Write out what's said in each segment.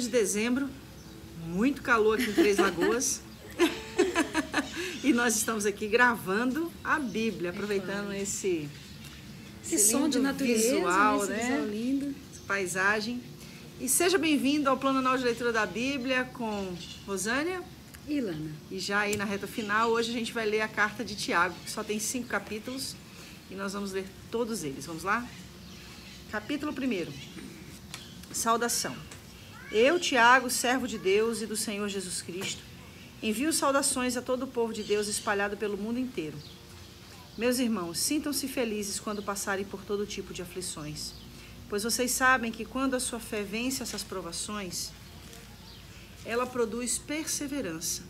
de dezembro, muito calor aqui em Três Lagoas. E nós estamos aqui gravando a Bíblia, aproveitando esse som de natureza, visual, esse né? visual lindo. Essa paisagem. E seja bem-vindo ao Plano Anual de Leitura da Bíblia com Rosânia e Lana. E já aí na reta final, hoje a gente vai ler a carta de Tiago, que só tem 5 capítulos, e nós vamos ler todos eles. Vamos lá? Capítulo 1. Saudação. Eu, Tiago, servo de Deus e do Senhor Jesus Cristo, envio saudações a todo o povo de Deus espalhado pelo mundo inteiro. Meus irmãos, sintam-se felizes quando passarem por todo tipo de aflições, pois vocês sabem que quando a sua fé vence essas provações, ela produz perseverança.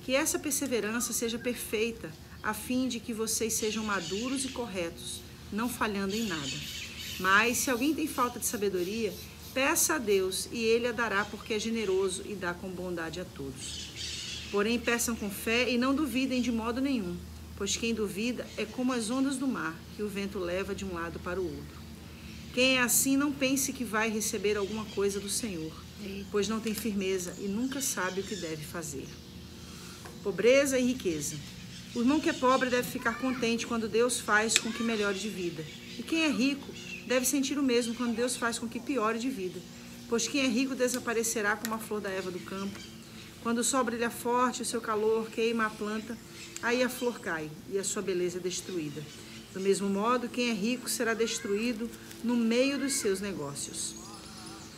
Que essa perseverança seja perfeita, a fim de que vocês sejam maduros e corretos, não falhando em nada. Mas, se alguém tem falta de sabedoria, peça a Deus e Ele a dará, porque é generoso e dá com bondade a todos. Porém, peçam com fé e não duvidem de modo nenhum, pois quem duvida é como as ondas do mar, que o vento leva de um lado para o outro. Quem é assim, não pense que vai receber alguma coisa do Senhor, pois não tem firmeza e nunca sabe o que deve fazer. Pobreza e riqueza. O irmão que é pobre deve ficar contente quando Deus faz com que melhore de vida. E quem é rico deve sentir o mesmo quando Deus faz com que piore de vida, pois quem é rico desaparecerá como a flor da erva do campo. Quando o sol brilha forte, o seu calor queima a planta, aí a flor cai e a sua beleza é destruída. Do mesmo modo, quem é rico será destruído no meio dos seus negócios.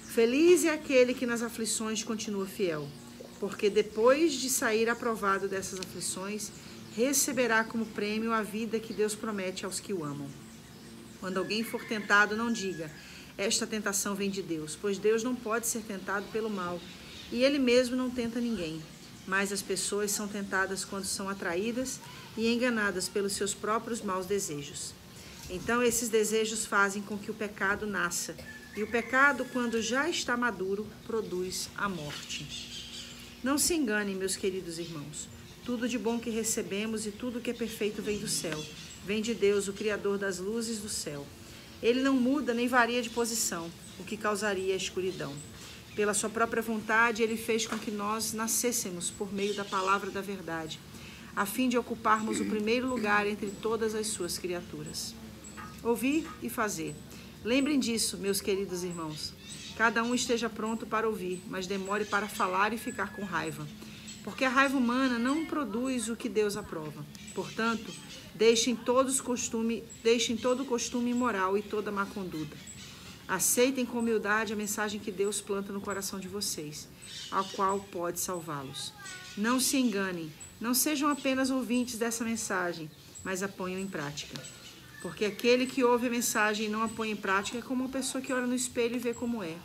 Feliz é aquele que nas aflições continua fiel, porque depois de sair aprovado dessas aflições, receberá como prêmio a vida que Deus promete aos que o amam. Quando alguém for tentado, não diga, esta tentação vem de Deus, pois Deus não pode ser tentado pelo mal, e Ele mesmo não tenta ninguém. Mas as pessoas são tentadas quando são atraídas e enganadas pelos seus próprios maus desejos. Então esses desejos fazem com que o pecado nasça, e o pecado, quando já está maduro, produz a morte. Não se enganem, meus queridos irmãos. Tudo de bom que recebemos e tudo que é perfeito vem do céu. Vem de Deus, o Criador das luzes do céu. Ele não muda nem varia de posição, o que causaria a escuridão. Pela sua própria vontade, Ele fez com que nós nascêssemos por meio da palavra da verdade, a fim de ocuparmos o primeiro lugar entre todas as suas criaturas. Ouvir e fazer. Lembrem disso, meus queridos irmãos. Cada um esteja pronto para ouvir, mas demore para falar e ficar com raiva. Porque a raiva humana não produz o que Deus aprova. Portanto, deixem todo o costume imoral e toda má conduta. Aceitem com humildade a mensagem que Deus planta no coração de vocês, a qual pode salvá-los. Não se enganem, não sejam apenas ouvintes dessa mensagem, mas a ponham em prática. Porque aquele que ouve a mensagem e não a põe em prática é como uma pessoa que olha no espelho e vê como é.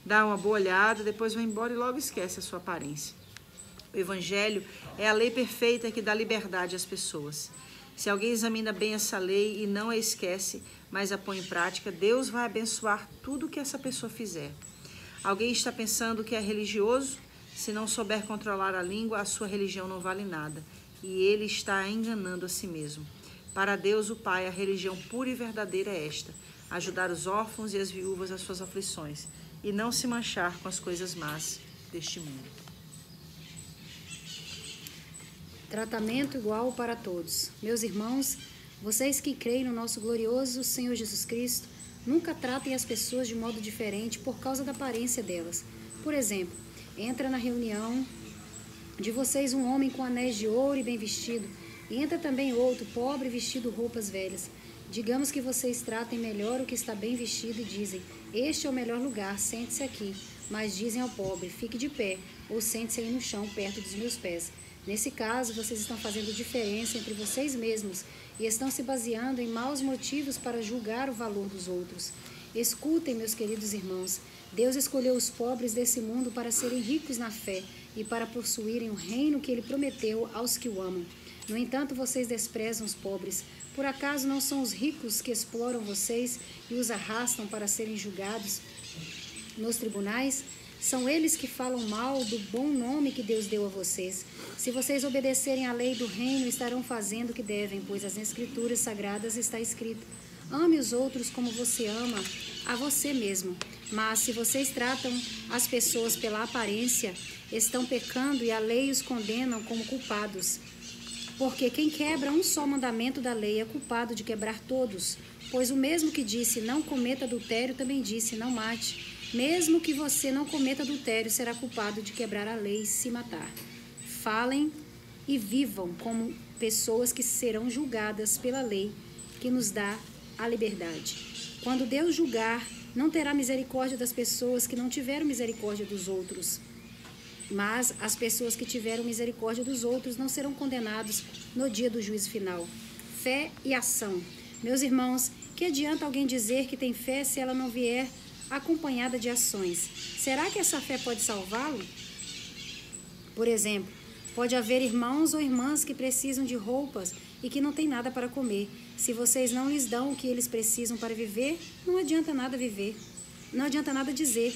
Dá uma boa olhada, depois vai embora e logo esquece a sua aparência. O Evangelho é a lei perfeita que dá liberdade às pessoas. Se alguém examina bem essa lei e não a esquece, mas a põe em prática, Deus vai abençoar tudo que essa pessoa fizer. Alguém está pensando que é religioso? Se não souber controlar a língua, a sua religião não vale nada, e ele está enganando a si mesmo. Para Deus, o Pai, a religião pura e verdadeira é esta: ajudar os órfãos e as viúvas às suas aflições, e não se manchar com as coisas más deste mundo. Tratamento igual para todos. Meus irmãos, vocês que creem no nosso glorioso Senhor Jesus Cristo, nunca tratem as pessoas de modo diferente por causa da aparência delas. Por exemplo, entra na reunião de vocês um homem com anéis de ouro e bem vestido, e entra também outro, pobre, vestido roupas velhas. Digamos que vocês tratem melhor o que está bem vestido e dizem, este é o melhor lugar, sente-se aqui. Mas dizem ao pobre, fique de pé, ou sente-se aí no chão, perto dos meus pés. Nesse caso, vocês estão fazendo diferença entre vocês mesmos e estão se baseando em maus motivos para julgar o valor dos outros. Escutem, meus queridos irmãos, Deus escolheu os pobres desse mundo para serem ricos na fé e para possuírem o reino que Ele prometeu aos que o amam. No entanto, vocês desprezam os pobres. Por acaso não são os ricos que exploram vocês e os arrastam para serem julgados nos tribunais? São eles que falam mal do bom nome que Deus deu a vocês. Se vocês obedecerem à lei do reino, estarão fazendo o que devem, pois as Escrituras Sagradas está escrito: Ame os outros como você ama a você mesmo. Mas se vocês tratam as pessoas pela aparência, estão pecando e a lei os condena como culpados. Porque quem quebra um só mandamento da lei é culpado de quebrar todos. Pois o mesmo que disse não cometa adultério também disse não mate. Mesmo que você não cometa adultério, será culpado de quebrar a lei e se matar. Falem e vivam como pessoas que serão julgadas pela lei que nos dá a liberdade. Quando Deus julgar, não terá misericórdia das pessoas que não tiveram misericórdia dos outros. Mas as pessoas que tiveram misericórdia dos outros não serão condenados no dia do juízo final. Fé e ação. Meus irmãos, que adianta alguém dizer que tem fé se ela não vier acompanhada de ações? Será que essa fé pode salvá-lo? Por exemplo, pode haver irmãos ou irmãs que precisam de roupas e que não têm nada para comer. Se vocês não lhes dão o que eles precisam para viver, não adianta nada viver. Não adianta nada dizer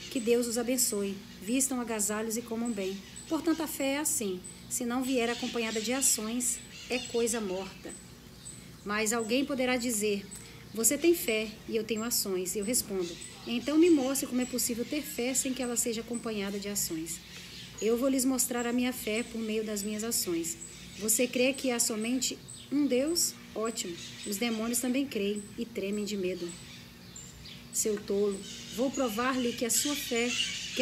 que Deus os abençoe. Vistam agasalhos e comam bem. Portanto, a fé é assim. Se não vier acompanhada de ações, é coisa morta. Mas alguém poderá dizer, você tem fé e eu tenho ações. E eu respondo, então me mostre como é possível ter fé sem que ela seja acompanhada de ações. Eu vou lhes mostrar a minha fé por meio das minhas ações. Você crê que há somente um Deus? Ótimo. Os demônios também creem e tremem de medo. Seu tolo, vou provar-lhe que a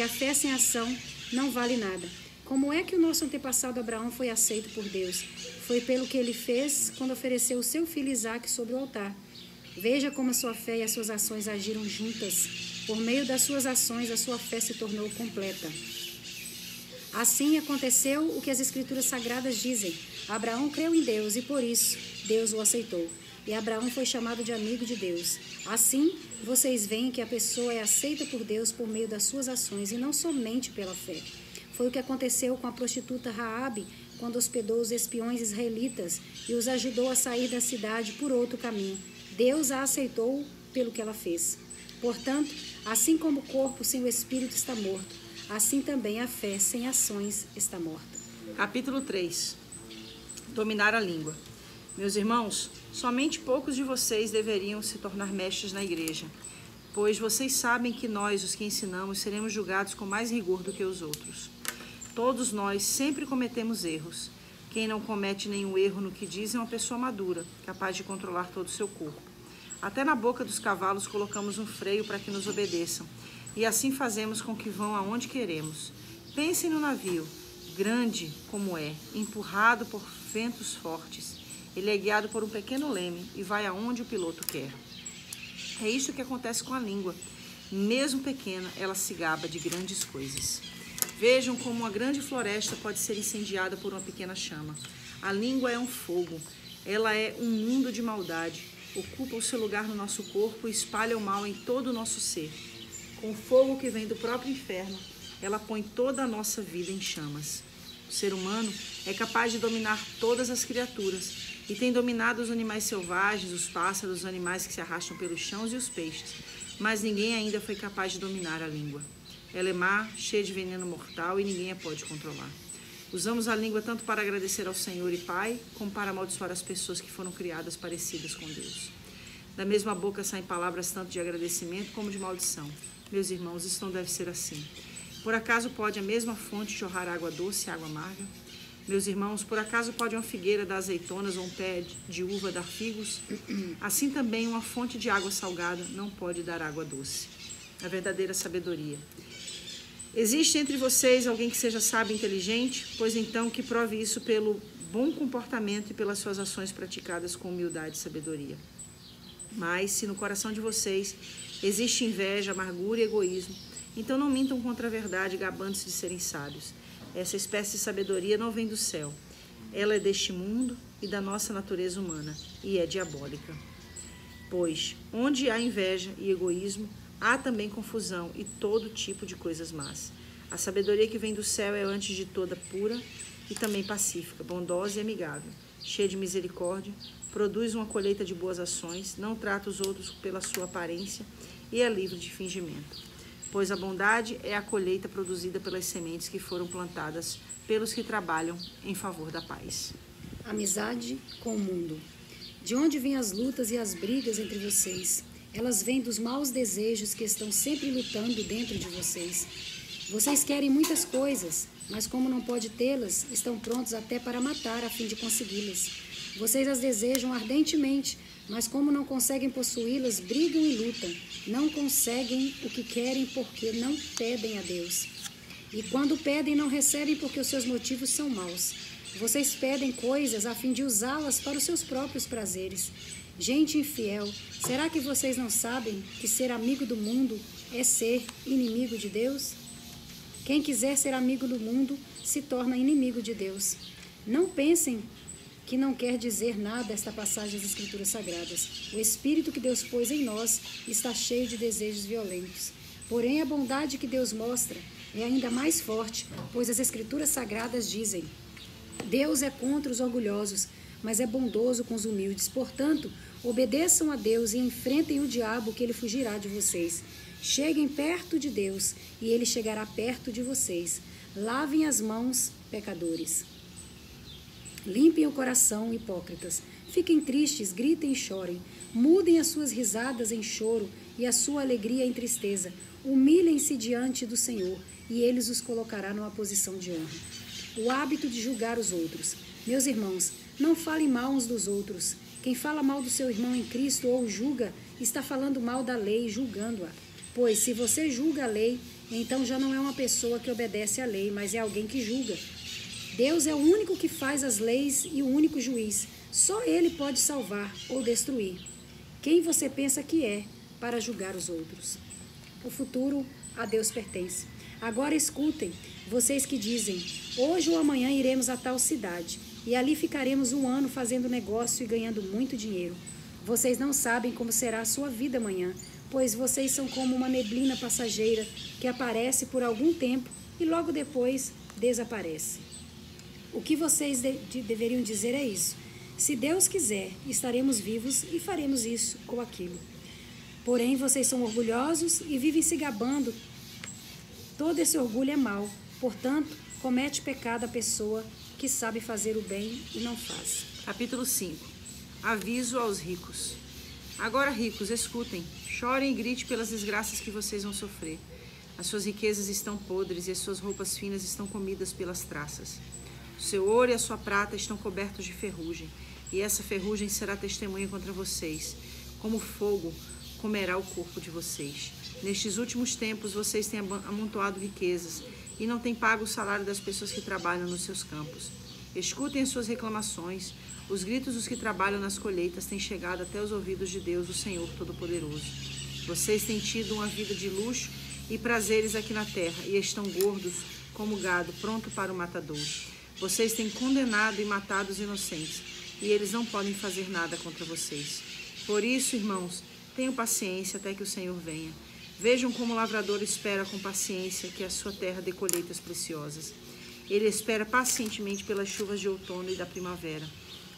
fé sem ação não vale nada. Como é que o nosso antepassado Abraão foi aceito por Deus? Foi pelo que ele fez quando ofereceu o seu filho Isaque sobre o altar. Veja como a sua fé e as suas ações agiram juntas. Por meio das suas ações, a sua fé se tornou completa. Assim aconteceu o que as Escrituras Sagradas dizem. Abraão creu em Deus e por isso Deus o aceitou. E Abraão foi chamado de amigo de Deus. Assim, vocês veem que a pessoa é aceita por Deus por meio das suas ações e não somente pela fé. Foi o que aconteceu com a prostituta Raabe, quando hospedou os espiões israelitas e os ajudou a sair da cidade por outro caminho. Deus a aceitou pelo que ela fez. Portanto, assim como o corpo sem o espírito está morto, assim também a fé sem ações está morta. Capítulo 3. Dominar a língua. Meus irmãos, somente poucos de vocês deveriam se tornar mestres na igreja, pois vocês sabem que nós, os que ensinamos, seremos julgados com mais rigor do que os outros. Todos nós sempre cometemos erros. Quem não comete nenhum erro no que diz é uma pessoa madura, capaz de controlar todo o seu corpo. Até na boca dos cavalos colocamos um freio para que nos obedeçam, e assim fazemos com que vão aonde queremos. Pensem no navio, grande como é, empurrado por ventos fortes. Ele é guiado por um pequeno leme e vai aonde o piloto quer. É isso que acontece com a língua. Mesmo pequena, ela se gaba de grandes coisas. Vejam como uma grande floresta pode ser incendiada por uma pequena chama. A língua é um fogo. Ela é um mundo de maldade. Ocupa o seu lugar no nosso corpo e espalha o mal em todo o nosso ser. Com o fogo que vem do próprio inferno, ela põe toda a nossa vida em chamas. O ser humano é capaz de dominar todas as criaturas e tem dominado os animais selvagens, os pássaros, os animais que se arrastam pelos chãos e os peixes, mas ninguém ainda foi capaz de dominar a língua. Ela é má, cheia de veneno mortal e ninguém a pode controlar. Usamos a língua tanto para agradecer ao Senhor e Pai, como para amaldiçoar as pessoas que foram criadas parecidas com Deus. Da mesma boca saem palavras tanto de agradecimento como de maldição. Meus irmãos, isso não deve ser assim. Por acaso pode a mesma fonte jorrar água doce e água amarga? Meus irmãos, por acaso pode uma figueira dar azeitonas ou um pé de uva dar figos? Assim também uma fonte de água salgada não pode dar água doce. A verdadeira sabedoria. Existe entre vocês alguém que seja sábio e inteligente? Pois então que prove isso pelo bom comportamento e pelas suas ações praticadas com humildade e sabedoria. Mas se no coração de vocês existe inveja, amargura e egoísmo, então não mintam contra a verdade, gabando-se de serem sábios. Essa espécie de sabedoria não vem do céu. Ela é deste mundo e da nossa natureza humana, e é diabólica. Pois, onde há inveja e egoísmo, há também confusão e todo tipo de coisas más. A sabedoria que vem do céu é antes de toda pura e também pacífica, bondosa e amigável, cheia de misericórdia, produz uma colheita de boas ações, não trata os outros pela sua aparência e é livre de fingimento. Pois a bondade é a colheita produzida pelas sementes que foram plantadas pelos que trabalham em favor da paz. Amizade com o mundo. De onde vêm as lutas e as brigas entre vocês? Elas vêm dos maus desejos que estão sempre lutando dentro de vocês. Vocês querem muitas coisas, mas como não pode tê-las, estão prontos até para matar a fim de consegui-las. Vocês as desejam ardentemente, mas como não conseguem possuí-las, brigam e lutam. Não conseguem o que querem porque não pedem a Deus. E quando pedem, não recebem porque os seus motivos são maus. Vocês pedem coisas a fim de usá-las para os seus próprios prazeres. Gente infiel, será que vocês não sabem que ser amigo do mundo é ser inimigo de Deus? Quem quiser ser amigo do mundo se torna inimigo de Deus. Não pensem que não quer dizer nada esta passagem das Escrituras Sagradas. O Espírito que Deus pôs em nós está cheio de desejos violentos. Porém, a bondade que Deus mostra é ainda mais forte, pois as Escrituras Sagradas dizem: Deus é contra os orgulhosos, mas é bondoso com os humildes. Portanto, obedeçam a Deus e enfrentem o diabo, que ele fugirá de vocês. Cheguem perto de Deus e ele chegará perto de vocês. Lavem as mãos, pecadores. Limpem o coração, hipócritas. Fiquem tristes, gritem e chorem. Mudem as suas risadas em choro e a sua alegria em tristeza. Humilhem-se diante do Senhor e ele os colocará numa posição de honra. O hábito de julgar os outros. Meus irmãos, não falem mal uns dos outros. Quem fala mal do seu irmão em Cristo ou julga, está falando mal da lei, julgando-a. Pois se você julga a lei, então já não é uma pessoa que obedece à lei, mas é alguém que julga. Deus é o único que faz as leis e o único juiz. Só Ele pode salvar ou destruir. Quem você pensa que é para julgar os outros? O futuro a Deus pertence. Agora escutem, vocês que dizem: hoje ou amanhã iremos a tal cidade, e ali ficaremos 1 ano fazendo negócio e ganhando muito dinheiro. Vocês não sabem como será a sua vida amanhã, pois vocês são como uma neblina passageira que aparece por algum tempo e logo depois desaparece. O que vocês deveriam dizer é isso: se Deus quiser, estaremos vivos e faremos isso ou aquilo. Porém, vocês são orgulhosos e vivem se gabando. Todo esse orgulho é mau. Portanto, comete pecado a pessoa que sabe fazer o bem e não faz. Capítulo 5. Aviso aos ricos. Agora, ricos, escutem. Chorem e gritem pelas desgraças que vocês vão sofrer. As suas riquezas estão podres e as suas roupas finas estão comidas pelas traças. O seu ouro e a sua prata estão cobertos de ferrugem, e essa ferrugem será testemunha contra vocês. Como fogo comerá o corpo de vocês. Nestes últimos tempos, vocês têm amontoado riquezas e não têm pago o salário das pessoas que trabalham nos seus campos. Escutem as suas reclamações. Os gritos dos que trabalham nas colheitas têm chegado até os ouvidos de Deus, o Senhor Todo-Poderoso. Vocês têm tido uma vida de luxo e prazeres aqui na terra e estão gordos como gado, pronto para o matadouro. Vocês têm condenado e matado os inocentes, e eles não podem fazer nada contra vocês. Por isso, irmãos, tenham paciência até que o Senhor venha. Vejam como o lavrador espera com paciência que a sua terra dê colheitas preciosas. Ele espera pacientemente pelas chuvas de outono e da primavera.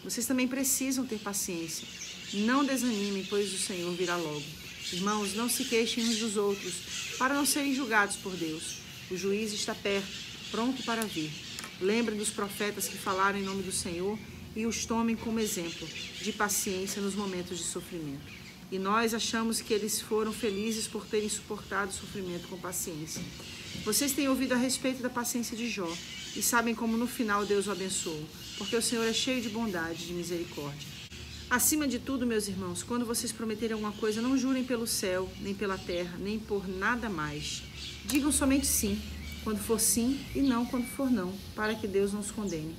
Vocês também precisam ter paciência. Não desanimem, pois o Senhor virá logo. Irmãos, não se queixem uns dos outros, para não serem julgados por Deus. O juiz está perto, pronto para vir. Lembrem dos profetas que falaram em nome do Senhor e os tomem como exemplo de paciência nos momentos de sofrimento. E nós achamos que eles foram felizes por terem suportado o sofrimento com paciência. Vocês têm ouvido a respeito da paciência de Jó e sabem como no final Deus o abençoou, porque o Senhor é cheio de bondade e de misericórdia. Acima de tudo, meus irmãos, quando vocês prometerem alguma coisa, não jurem pelo céu, nem pela terra, nem por nada mais. Digam somente sim, quando for sim, e não quando for não, para que Deus não os condene.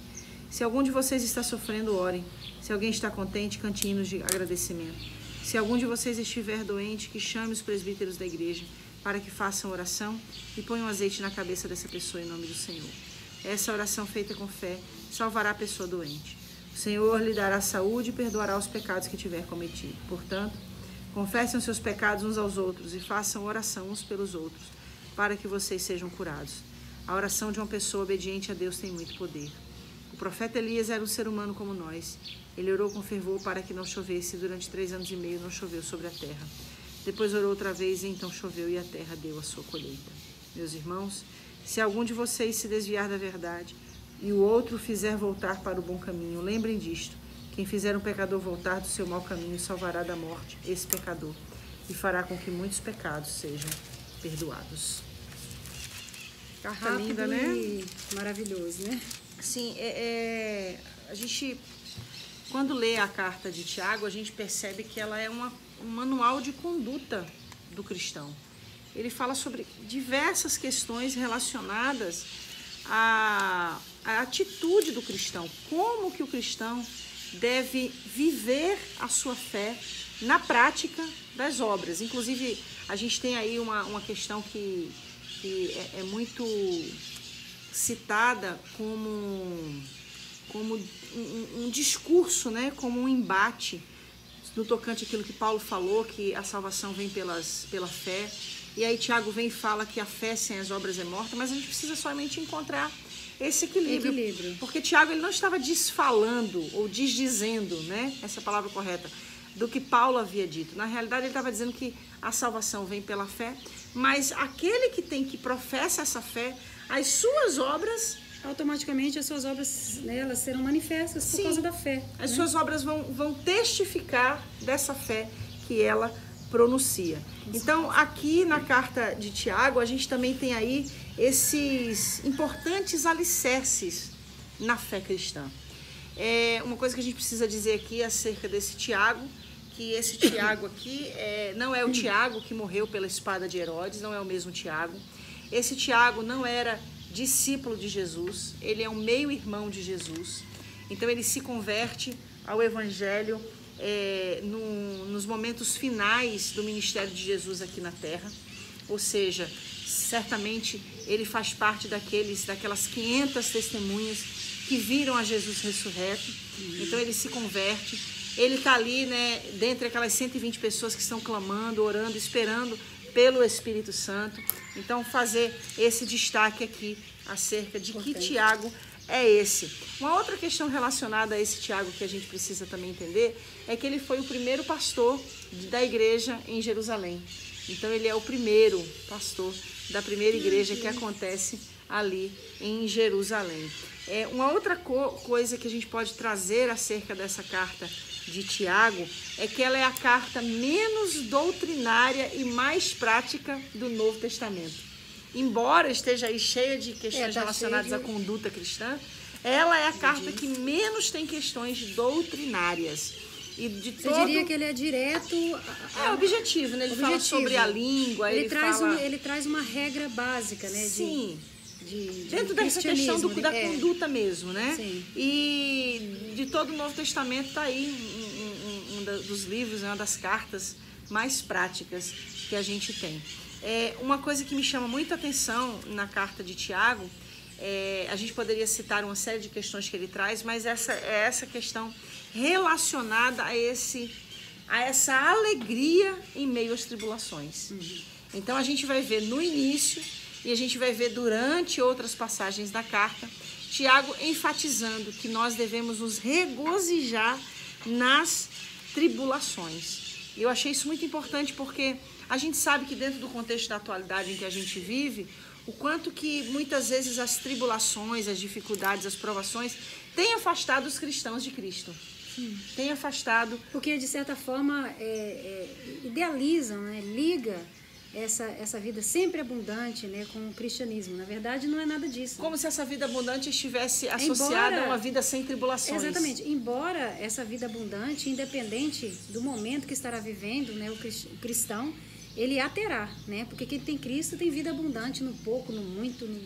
Se algum de vocês está sofrendo, orem. Se alguém está contente, cante hinos de agradecimento. Se algum de vocês estiver doente, que chame os presbíteros da igreja para que façam oração e ponham azeite na cabeça dessa pessoa em nome do Senhor. Essa oração feita com fé salvará a pessoa doente. O Senhor lhe dará saúde e perdoará os pecados que tiver cometido. Portanto, confessem os seus pecados uns aos outros e façam oração uns pelos outros, para que vocês sejam curados. A oração de uma pessoa obediente a Deus tem muito poder. O profeta Elias era um ser humano como nós. Ele orou com fervor para que não chovesse, e durante 3 anos e meio não choveu sobre a terra. Depois orou outra vez, e então choveu, e a terra deu a sua colheita. Meus irmãos, se algum de vocês se desviar da verdade, e o outro fizer voltar para o bom caminho, lembrem disto: Quem fizer um pecador voltar do seu mau caminho salvará da morte esse pecador e fará com que muitos pecados sejam perdoados. Carta Rápido linda, né? E maravilhoso, né? Sim, a gente, quando lê a carta de Tiago, a gente percebe que ela é um manual de conduta do cristão. Ele fala sobre diversas questões relacionadas à atitude do cristão, como que o cristão deve viver a sua fé na prática das obras. Inclusive, a gente tem aí uma questão que é muito citada como um discurso, né? Como um embate no tocante àquilo que Paulo falou, que a salvação vem pela fé. E aí Tiago vem e fala que a fé sem as obras é morta, mas a gente precisa somente encontrar esse equilíbrio. Porque Tiago ele não estava desfalando ou desdizendo, né? Essa é a palavra correta, do que Paulo havia dito. Na realidade, ele estava dizendo que a salvação vem pela fé, mas aquele que professa essa fé, as suas obras... Automaticamente as suas obras, né, elas serão manifestas por causa da fé. As suas obras vão testificar dessa fé que ela pronuncia. Então, aqui na carta de Tiago, a gente também tem aí esses importantes alicerces na fé cristã. Uma coisa que a gente precisa dizer aqui acerca desse Tiago, que esse Tiago aqui não é o Tiago que morreu pela espada de Herodes, não é o mesmo Tiago. Esse Tiago não era discípulo de Jesus, ele é um meio-irmão de Jesus. Então, ele se converte ao Evangelho nos momentos finais do ministério de Jesus aqui na Terra. Ou seja, certamente ele faz parte daquelas 500 testemunhas que viram a Jesus ressurreto. Então ele se converte, ele está ali, né, dentre aquelas 120 pessoas que estão clamando, orando, esperando pelo Espírito Santo. Então fazer esse destaque aqui acerca de que Tiago é esse. Uma outra questão relacionada a esse Tiago que a gente precisa também entender é que ele foi o primeiro pastor da igreja em Jerusalém. Então ele é o primeiro pastor da primeira igreja que acontece ali em Jerusalém. Uma outra coisa que a gente pode trazer acerca dessa carta de Tiago é que ela é a carta menos doutrinária e mais prática do Novo Testamento. Embora esteja aí cheia de questões relacionadas à conduta cristã, ela é a carta que menos tem questões doutrinárias. Você diria que ele é direto... objetivo, né? Ele fala sobre a língua, ele traz uma regra básica, né? Sim. Dentro dessa questão da conduta mesmo, né? Sim. E de todo o Novo Testamento está aí um dos livros, uma das cartas mais práticas que a gente tem. Uma coisa que me chama muita atenção na carta de Tiago, a gente poderia citar uma série de questões que ele traz, mas essa questão relacionada a essa alegria em meio às tribulações. Então a gente vai ver no início e a gente vai ver durante outras passagens da carta, Tiago enfatizando que nós devemos nos regozijar nas tribulações. E eu achei isso muito importante porque a gente sabe que dentro do contexto da atualidade em que a gente vive, o quanto que muitas vezes as tribulações, as dificuldades, as provações têm afastado os cristãos de Cristo. Tem afastado... Porque, de certa forma, idealizam, né? Liga essa vida sempre abundante, né, com o cristianismo. Na verdade, não é nada disso. Como se essa vida abundante estivesse associada a uma vida sem tribulações. Exatamente. Embora essa vida abundante, independente do momento que estará vivendo, né, o cristão, ele a terá, né? Porque quem tem Cristo tem vida abundante no pouco, no muito, no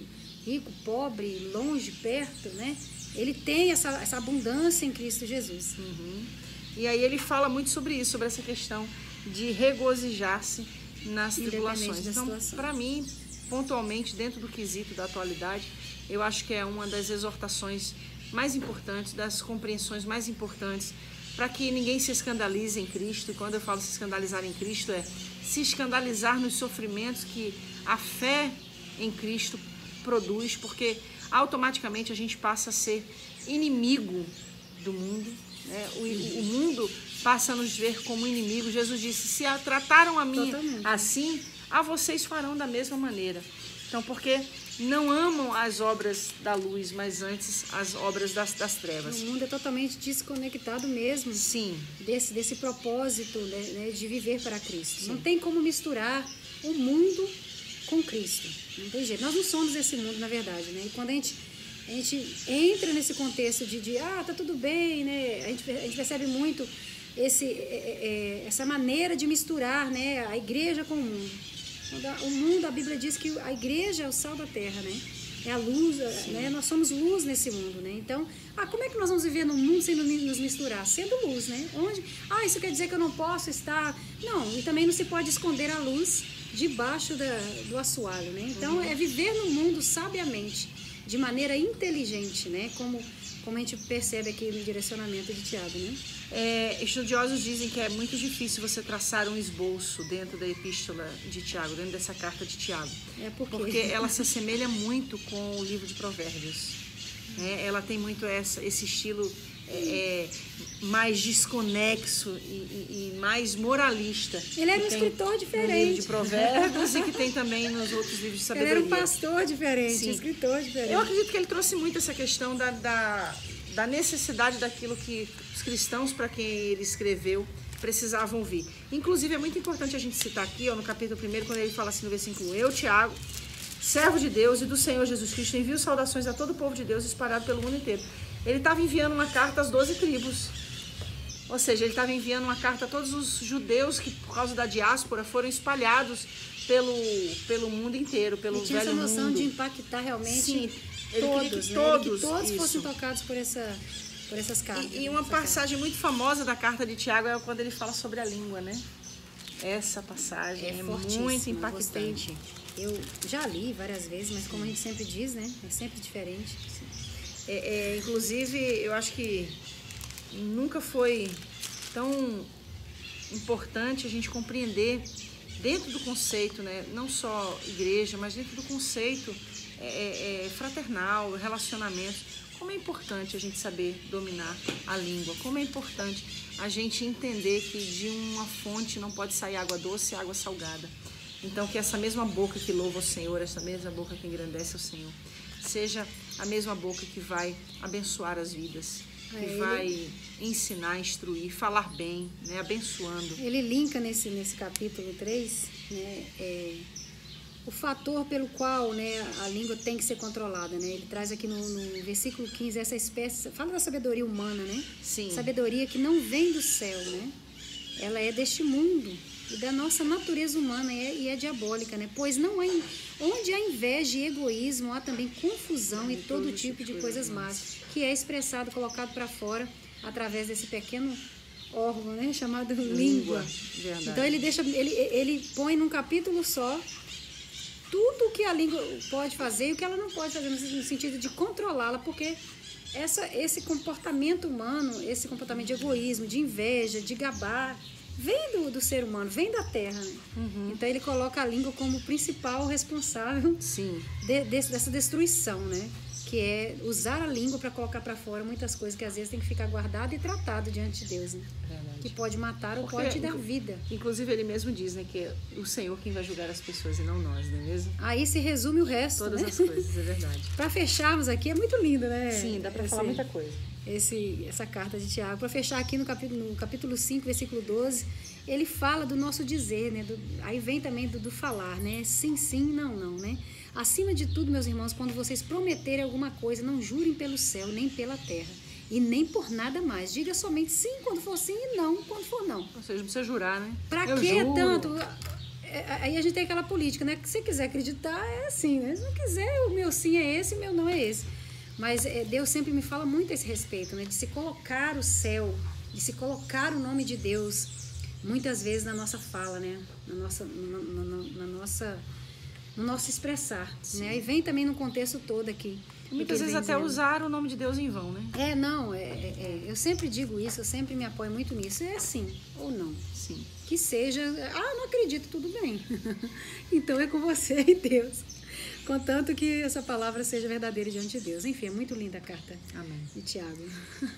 rico, pobre, longe, perto, né? Ele tem essa abundância em Cristo Jesus. E aí ele fala muito sobre isso, sobre essa questão de regozijar-se nas tribulações. Então, para mim, pontualmente, dentro do quesito da atualidade, eu acho que é uma das exortações mais importantes, das compreensões mais importantes, para que ninguém se escandalize em Cristo. E quando eu falo se escandalizar em Cristo, se escandalizar nos sofrimentos que a fé em Cristo produz, porque automaticamente a gente passa a ser inimigo do mundo, né? O mundo passa a nos ver como inimigo. Jesus disse, se trataram a mim assim, a vocês farão da mesma maneira. Então, porque não amam as obras da luz, mas antes as obras das trevas. O mundo é totalmente desconectado mesmo. Sim. Desse propósito, né, de viver para Cristo. Sim. Não tem como misturar o mundo com Cristo. Não tem jeito. Nós não somos esse mundo, na verdade, né? E quando a gente entra nesse contexto de tá tudo bem, né? A gente percebe muito essa maneira de misturar, né, a igreja com o mundo. O mundo, a Bíblia diz que a igreja é o sal da terra, né? É a luz, né? Nós somos luz nesse mundo, né? Então, como é que nós vamos viver no mundo sem nos misturar? Sendo luz, né? Onde? Isso quer dizer que eu não posso estar... Não, e também não se pode esconder a luz debaixo do assoalho, né? Então, é viver no mundo sabiamente, de maneira inteligente, né? Como a gente percebe aqui no direcionamento de Tiago, né? Estudiosos dizem que é muito difícil você traçar um esboço dentro da epístola de Tiago, dentro dessa carta de Tiago. Porque ela se assemelha muito com o livro de Provérbios. Ela tem muito esse estilo mais desconexo e mais moralista. Ele era um escritor diferente. No livro de Provérbios e que tem também nos outros livros de sabedoria. Ele era um pastor diferente, um escritor diferente. Eu acredito que ele trouxe muito essa questão da necessidade daquilo que os cristãos, para quem ele escreveu, precisavam ouvir. Inclusive, é muito importante a gente citar aqui, no capítulo 1, quando ele fala assim no versículo 1, eu, Tiago, servo de Deus e do Senhor Jesus Cristo, envio saudações a todo o povo de Deus espalhado pelo mundo inteiro. Ele estava enviando uma carta às 12 tribos. Ou seja, ele estava enviando uma carta a todos os judeus que, por causa da diáspora, foram espalhados pelo mundo inteiro, pelo velho mundo. Ele tinha essa noção de impactar realmente. Sim. Todos, né? Que todos fossem tocados por essas cartas. E uma passagem muito famosa da carta de Tiago é quando ele fala sobre a língua, né? Essa passagem é muito impactante. Eu já li várias vezes, mas como a gente sempre diz, né? É sempre diferente. Inclusive, eu acho que nunca foi tão importante a gente compreender dentro do conceito, né? Não só igreja, mas dentro do conceito fraternal, relacionamento, como é importante a gente saber dominar a língua, como é importante a gente entender que de uma fonte não pode sair água doce e água salgada. Então, que essa mesma boca que louva o Senhor, essa mesma boca que engrandece o Senhor, seja a mesma boca que vai abençoar as vidas, que vai ensinar, instruir, falar bem, né, abençoando. Ele linka nesse capítulo 3, né, o fator pelo qual, né, a língua tem que ser controlada, né? Ele traz aqui no versículo 15 essa espécie, fala da sabedoria humana, né? Sim. Sabedoria que não vem do céu, né? Ela é deste mundo e da nossa natureza humana e é diabólica, né? Pois não há, onde há inveja e egoísmo, há também confusão e todo tipo de coisas más, que é expressado, colocado para fora através desse pequeno órgão, né, chamado língua. Verdade. Então ele põe num capítulo só tudo o que a língua pode fazer e o que ela não pode fazer, no sentido de controlá-la, porque esse comportamento humano, esse comportamento de egoísmo, de inveja, de gabar, vem do ser humano, vem da terra, né? Então ele coloca a língua como principal responsável dessa destruição, né? Que é usar a língua para colocar para fora muitas coisas que às vezes tem que ficar guardado e tratado diante de Deus, né? Que pode matar ou pode dar vida. Inclusive ele mesmo diz, né, que é o Senhor quem vai julgar as pessoas e não nós, não é mesmo? Aí se resume o resto, todas né? as coisas, é verdade. Para fecharmos aqui, é muito lindo, né? Sim, dá para falar muita coisa. Essa carta de Tiago. Para fechar aqui no capítulo 5, versículo 12, ele fala do nosso dizer, né? Aí vem também do falar, né? Sim, sim, não, não, né? Acima de tudo, meus irmãos, quando vocês prometerem alguma coisa, não jurem pelo céu, nem pela terra, e nem por nada mais. Diga somente sim quando for sim e não quando for não. Ou seja, não precisa jurar, né? Pra que tanto? Aí a gente tem aquela política, né? Que se quiser acreditar, é assim, né? Se não quiser, o meu sim é esse, o meu não é esse. Mas Deus sempre me fala muito a esse respeito, né? De se colocar o céu, de se colocar o nome de Deus, muitas vezes na nossa fala, né? No nosso expressar, né? E vem também no contexto todo aqui. Muitas vezes até usar o nome de Deus em vão, né? Eu sempre digo isso, eu sempre me apoio muito nisso. É sim ou não. Sim. Que seja, não acredito, tudo bem. Então é com você e Deus. Contanto que essa palavra seja verdadeira diante de Deus. Enfim, é muito linda a carta. Amém. De Tiago.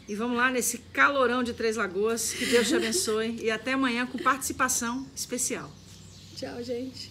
E vamos lá nesse calorão de Três Lagoas. Que Deus te abençoe. E até amanhã com participação especial. Tchau, gente.